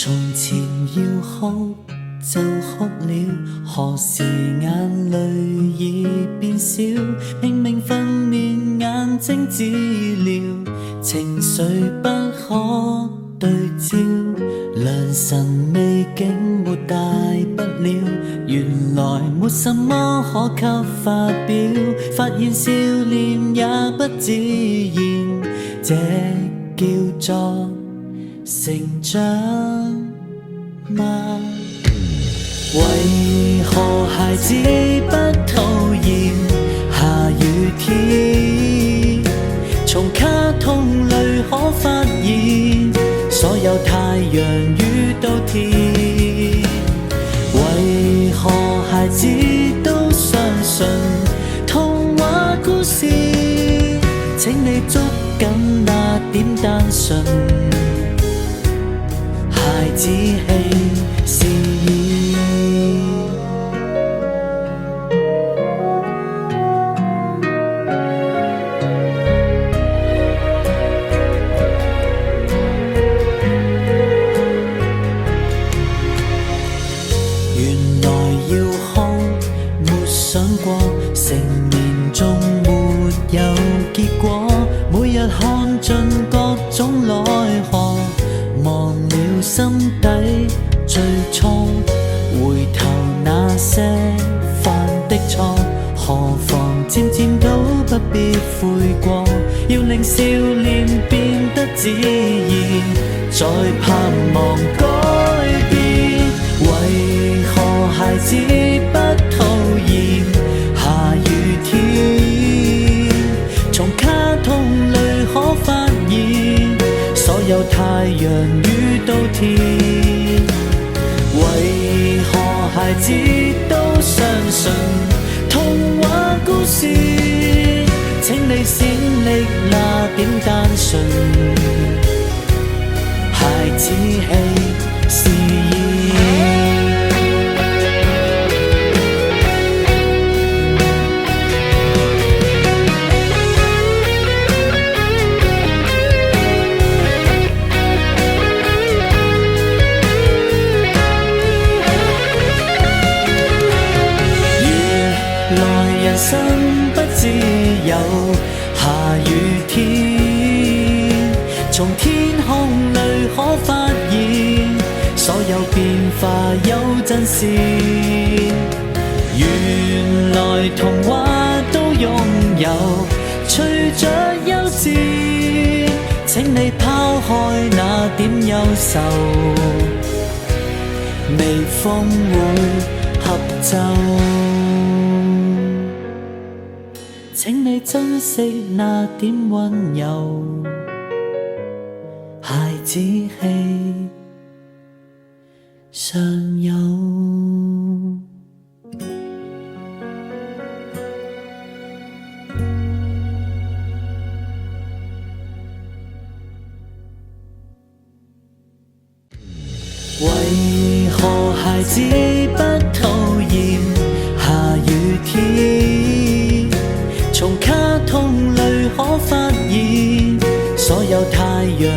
從前要哭就哭了，何時眼淚已變少？拼命訓練眼睛治療，情緒不可對焦。良辰美景沒大不了，原來沒什麼可給發表。發現少年也不自然，這叫做成長嗎？為何孩子不討厭下雨天？從卡通裏可發現，所有太陽與稻田。為何孩子都相信童話故事？請你捉緊那點單純，孩子氣是意。原來要哭，沒想過成年仲沒有結果。每日看盡各種奈何，忘了心底最初。回頭那些犯的錯，何妨漸漸都不必悔過。要令少年變得自然，再盼望改變。為何孩子不討厭下雨天？從卡通裏可發現，所有太陽與稻田。為何孩子都相信童話故事？請你閃力那點單純，孩子氣是意。人生不只有下雨天，從天空裏可發現，所有變化有陣時。原來童話都擁有，隨着幼稚。請你拋開那點憂愁，微風會合奏。請你珍惜那點溫柔，孩子氣尚有。為何孩子不討厭下雨天？從卡通裏可發現，所有太陽